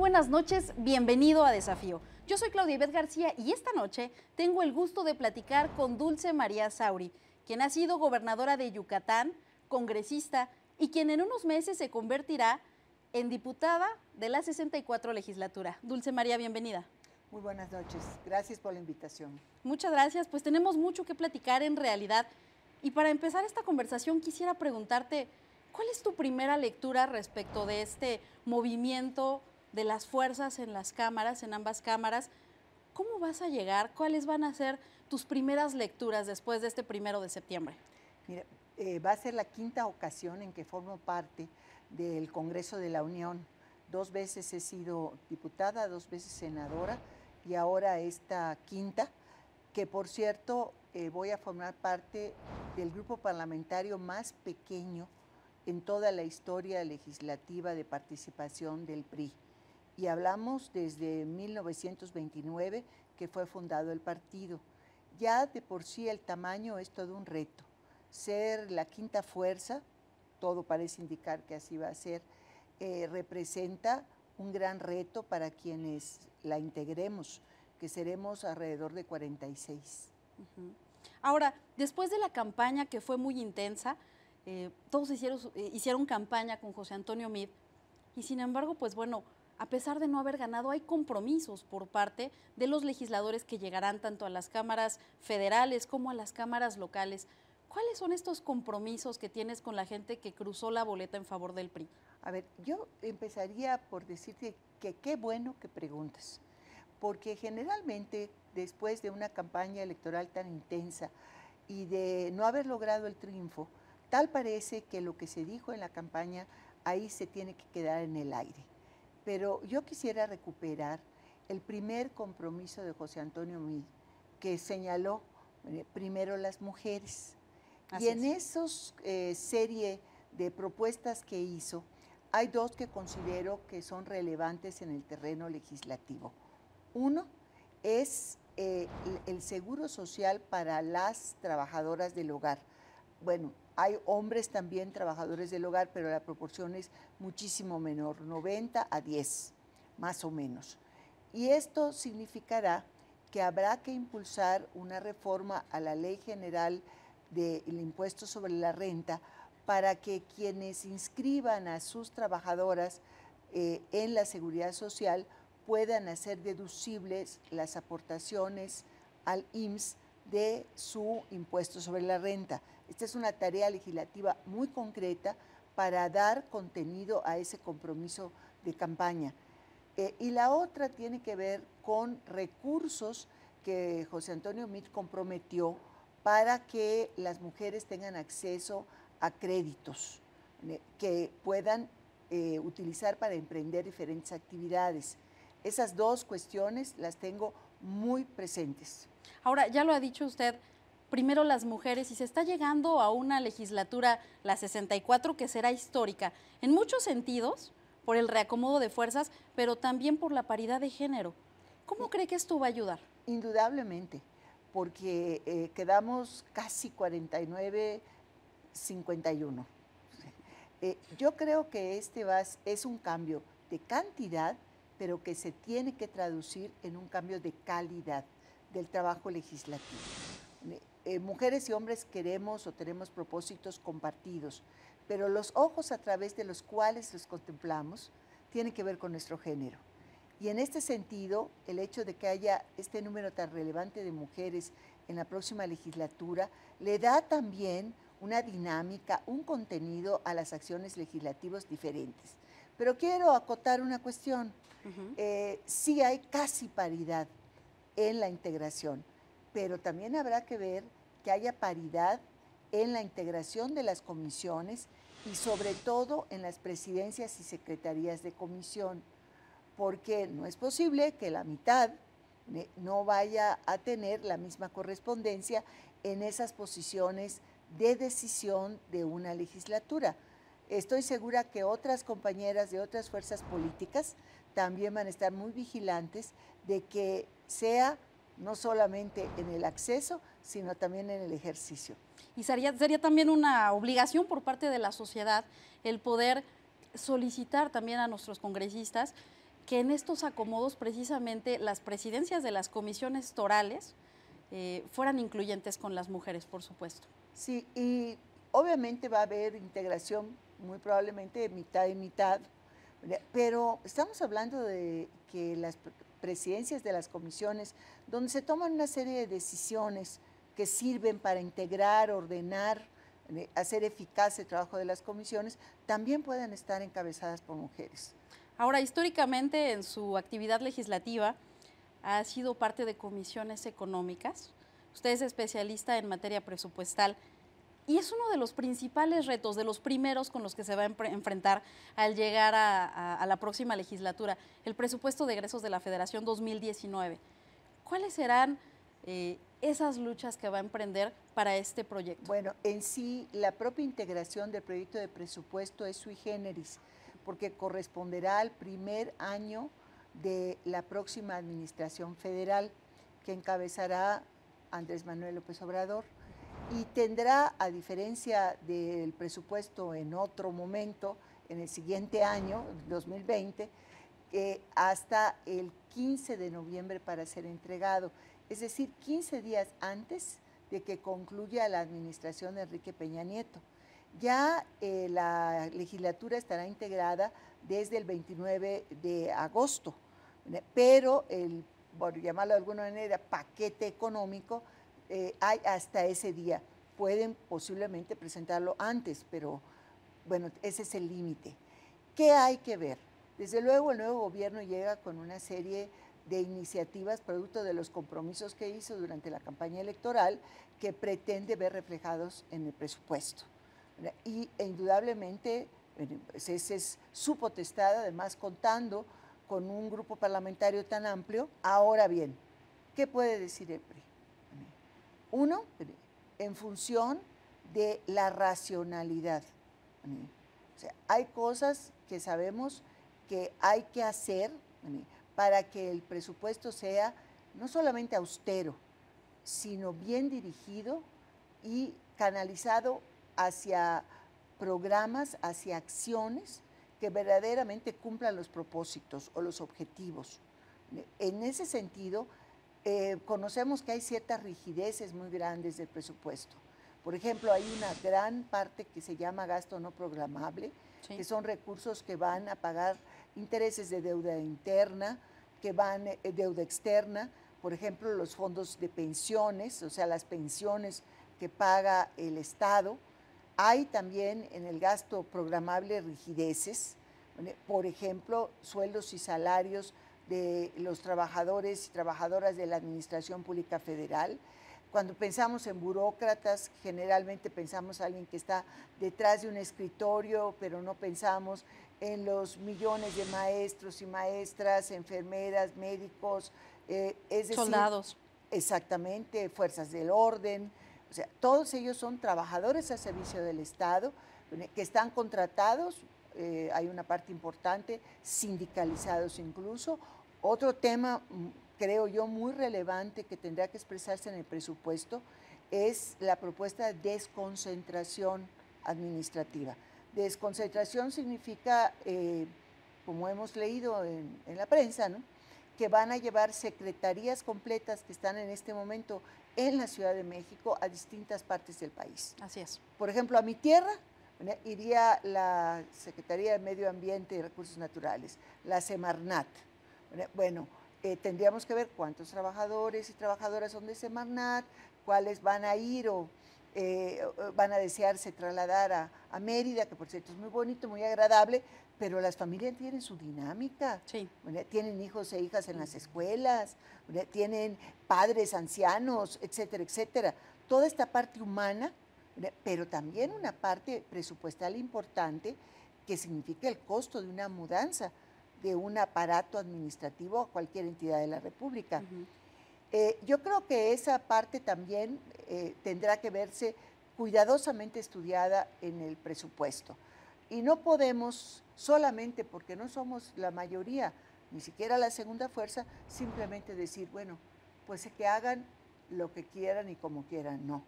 buenas noches, bienvenido a Desafío. Yo soy Claudia Ivette García y esta noche tengo el gusto de platicar con Dulce María Sauri, quien ha sido gobernadora de Yucatán, congresista y quien en unos meses se convertirá en diputada de la 64 legislatura. Dulce María, bienvenida. Muy buenas noches, gracias por la invitación. Muchas gracias, pues tenemos mucho que platicar en realidad. Y para empezar esta conversación quisiera preguntarte, ¿cuál es tu primera lectura respecto de este movimiento de las fuerzas en las cámaras, en ambas cámaras? ¿Cómo vas a llegar? ¿Cuáles van a ser tus primeras lecturas después de este 1 de septiembre? Mira, va a ser la quinta ocasión en que formo parte del Congreso de la Unión. 2 veces he sido diputada, 2 veces senadora y ahora esta quinta, que por cierto voy a formar parte del grupo parlamentario más pequeño en toda la historia legislativa de participación del PRI. Y hablamos desde 1929, que fue fundado el partido. Ya de por sí el tamaño es todo un reto. Ser la quinta fuerza, todo parece indicar que así va a ser, representa un gran reto para quienes la integremos, que seremos alrededor de 46. Ahora, después de la campaña que fue muy intensa, todos hicieron campaña con José Antonio Meade y sin embargo, pues bueno, a pesar de no haber ganado, hay compromisos por parte de los legisladores que llegarán tanto a las cámaras federales como a las cámaras locales. ¿Cuáles son estos compromisos que tienes con la gente que cruzó la boleta en favor del PRI? A ver, yo empezaría por decirte que qué bueno que preguntas, porque generalmente después de una campaña electoral tan intensa y de no haber logrado el triunfo, tal parece que lo que se dijo en la campaña ahí se tiene que quedar en el aire. Pero yo quisiera recuperar el primer compromiso de José Antonio Meade, que señaló primero las mujeres. Y en esos serie de propuestas que hizo, hay 2 que considero que son relevantes en el terreno legislativo. Uno es el seguro social para las trabajadoras del hogar. Bueno, hay hombres también trabajadores del hogar, pero la proporción es muchísimo menor, 90 a 10, más o menos. Y esto significará que habrá que impulsar una reforma a la Ley General del Impuesto sobre la Renta para que quienes inscriban a sus trabajadoras en la Seguridad Social puedan hacer deducibles las aportaciones al IMSS de su impuesto sobre la renta. Esta es una tarea legislativa muy concreta para dar contenido a ese compromiso de campaña. Y la otra tiene que ver con recursos que José Antonio Meade comprometió para que las mujeres tengan acceso a créditos que puedan utilizar para emprender diferentes actividades. Esas 2 cuestiones las tengo muy presentes. Ahora, ya lo ha dicho usted, primero las mujeres, y se está llegando a una legislatura, la 64, que será histórica, en muchos sentidos, por el reacomodo de fuerzas, pero también por la paridad de género. ¿Cómo cree que esto va a ayudar? Indudablemente, porque quedamos casi 49-51. Yo creo que es un cambio de cantidad, pero que se tiene que traducir en un cambio de calidad del trabajo legislativo. Mujeres y hombres queremos o tenemos propósitos compartidos, pero los ojos a través de los cuales los contemplamos tienen que ver con nuestro género. Y en este sentido, el hecho de que haya este número tan relevante de mujeres en la próxima legislatura le da también una dinámica, un contenido a las acciones legislativas diferentes. Pero quiero acotar una cuestión. Sí hay casi paridad en la integración, pero también habrá que ver que haya paridad en la integración de las comisiones y sobre todo en las presidencias y secretarías de comisión, porque no es posible que la mitad no vaya a tener la misma correspondencia en esas posiciones de decisión de una legislatura. Estoy segura que otras compañeras de otras fuerzas políticas también van a estar muy vigilantes de que sea no solamente en el acceso, sino también en el ejercicio. Y sería también una obligación por parte de la sociedad el poder solicitar también a nuestros congresistas que en estos acomodos precisamente las presidencias de las comisiones torales fueran incluyentes con las mujeres, por supuesto. Sí, y obviamente va a haber integración, muy probablemente de mitad y mitad, pero estamos hablando de que las presidencias de las comisiones, donde se toman una serie de decisiones que sirven para integrar, ordenar, hacer eficaz el trabajo de las comisiones, también pueden estar encabezadas por mujeres. Ahora, históricamente en su actividad legislativa ha sido parte de comisiones económicas. Usted es especialista en materia presupuestal y es uno de los principales retos, de los primeros con los que se va a enfrentar al llegar a la próxima legislatura, el presupuesto de egresos de la Federación 2019. ¿Cuáles serán esas luchas que va a emprender para este proyecto? Bueno, en sí, la propia integración del proyecto de presupuesto es sui generis, porque corresponderá al primer año de la próxima administración federal que encabezará Andrés Manuel López Obrador y tendrá, a diferencia del presupuesto en otro momento, en el siguiente año, 2020, hasta el 15 de noviembre para ser entregado, es decir, 15 días antes de que concluya la administración de Enrique Peña Nieto. Ya la legislatura estará integrada desde el 29 de agosto, pero por llamarlo de alguna manera, paquete económico, hay hasta ese día. Pueden posiblemente presentarlo antes, pero bueno, ese es el límite. ¿Qué hay que ver? Desde luego el nuevo gobierno llega con una serie de iniciativas producto de los compromisos que hizo durante la campaña electoral que pretende ver reflejados en el presupuesto. Y indudablemente pues esa es su potestad, además contando con un grupo parlamentario tan amplio. Ahora bien, ¿qué puede decir el PRI? Uno, en función de la racionalidad. O sea, hay cosas que sabemos que hay que hacer para que el presupuesto sea no solamente austero, sino bien dirigido y canalizado hacia programas, hacia acciones que verdaderamente cumplan los propósitos o los objetivos. En ese sentido, conocemos que hay ciertas rigideces muy grandes del presupuesto. Por ejemplo, hay una gran parte que se llama gasto no programable, sí, que son recursos que van a pagar intereses de deuda interna, que van deuda externa, por ejemplo, los fondos de pensiones, o sea, las pensiones que paga el Estado. Hay también en el gasto programable rigideces, por ejemplo, sueldos y salarios de los trabajadores y trabajadoras de la Administración Pública Federal. Cuando pensamos en burócratas, generalmente pensamos en alguien que está detrás de un escritorio, pero no pensamos en los millones de maestros y maestras, enfermeras, médicos, es decir, soldados. Exactamente, fuerzas del orden. O sea, todos ellos son trabajadores al servicio del Estado, que están contratados, hay una parte importante, sindicalizados incluso. Otro tema, creo yo, muy relevante que tendrá que expresarse en el presupuesto es la propuesta de desconcentración administrativa. Desconcentración significa, como hemos leído en la prensa, ¿no?, que van a llevar secretarías completas que están en este momento en la Ciudad de México a distintas partes del país. Así es. Por ejemplo, a mi tierra iría la Secretaría de Medio Ambiente y Recursos Naturales, la Semarnat. Bueno, tendríamos que ver cuántos trabajadores y trabajadoras son de Semarnat, cuáles van a ir o van a desearse trasladar a Mérida, que por cierto es muy bonito, muy agradable, pero las familias tienen su dinámica, sí, tienen hijos e hijas en las escuelas, tienen padres ancianos, etcétera, etcétera. Toda esta parte humana, pero también una parte presupuestal importante que significa el costo de una mudanza de un aparato administrativo a cualquier entidad de la República. Yo creo que esa parte también tendrá que verse cuidadosamente estudiada en el presupuesto. Y no podemos, solamente porque no somos la mayoría, ni siquiera la segunda fuerza, simplemente decir, bueno, pues que hagan lo que quieran y como quieran, no.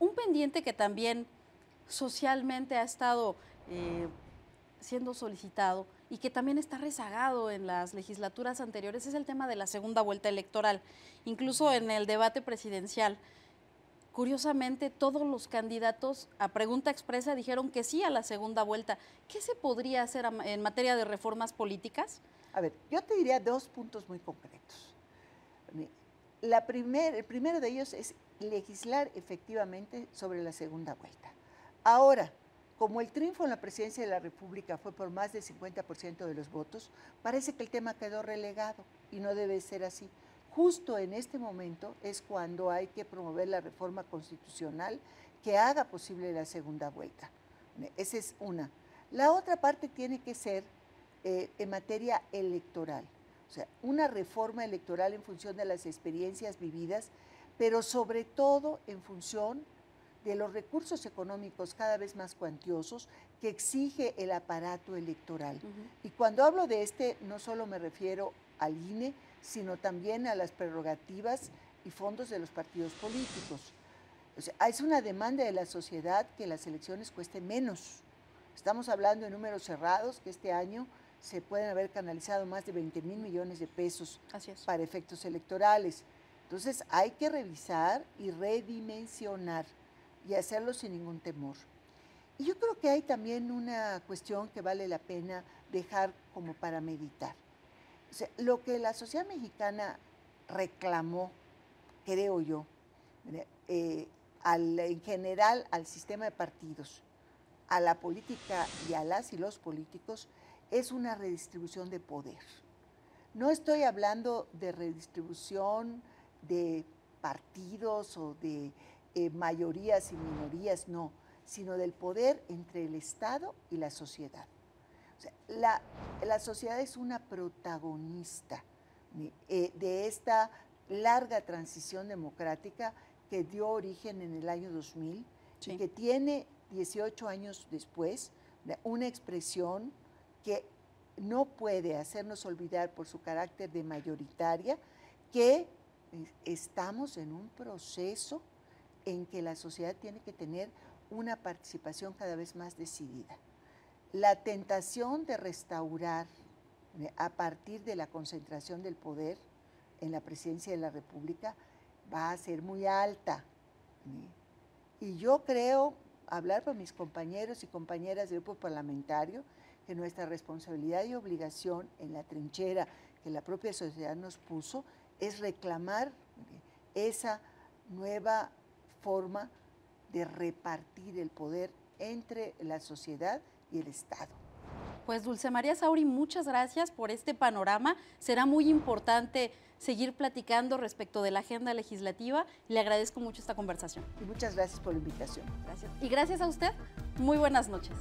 Un pendiente que también socialmente ha estado siendo solicitado y que también está rezagado en las legislaturas anteriores es el tema de la segunda vuelta electoral. Incluso en el debate presidencial, curiosamente, todos los candidatos a pregunta expresa dijeron que sí a la segunda vuelta. ¿Qué se podría hacer en materia de reformas políticas? A ver, yo te diría dos puntos muy concretos. El primero de ellos es legislar efectivamente sobre la segunda vuelta. Ahora, como el triunfo en la presidencia de la República fue por más del 50% de los votos, parece que el tema quedó relegado y no debe ser así. Justo en este momento es cuando hay que promover la reforma constitucional que haga posible la segunda vuelta. Esa es una. La otra parte tiene que ser en materia electoral, o sea, una reforma electoral en función de las experiencias vividas, pero sobre todo en función de los recursos económicos cada vez más cuantiosos que exige el aparato electoral. Y cuando hablo de no solo me refiero al INE, sino también a las prerrogativas y fondos de los partidos políticos. O sea, es una demanda de la sociedad que las elecciones cuesten menos. Estamos hablando de números cerrados, que este año se pueden haber canalizado más de 20,000 millones de pesos para efectos electorales. Entonces hay que revisar y redimensionar y hacerlo sin ningún temor. Y yo creo que hay también una cuestión que vale la pena dejar como para meditar. O sea, lo que la sociedad mexicana reclamó, creo yo, en general al sistema de partidos, a la política y a las y los políticos, es una redistribución de poder. No estoy hablando de redistribución de partidos o de mayorías y minorías, no, sino del poder entre el Estado y la sociedad. O sea, la sociedad es una protagonista de esta larga transición democrática que dio origen en el año 2000 y que tiene 18 años después una expresión que no puede hacernos olvidar por su carácter de mayoritaria que estamos en un proceso en que la sociedad tiene que tener una participación cada vez más decidida. La tentación de restaurar a partir de la concentración del poder en la presidencia de la República va a ser muy alta. Y yo creo, hablar con mis compañeros y compañeras del grupo parlamentario, que nuestra responsabilidad y obligación en la trinchera que la propia sociedad nos puso es reclamar esa nueva forma de repartir el poder entre la sociedad y el Estado. Pues Dulce María Sauri, muchas gracias por este panorama. Será muy importante seguir platicando respecto de la agenda legislativa y le agradezco mucho esta conversación. Y muchas gracias por la invitación. Gracias. Y gracias a usted. Muy buenas noches.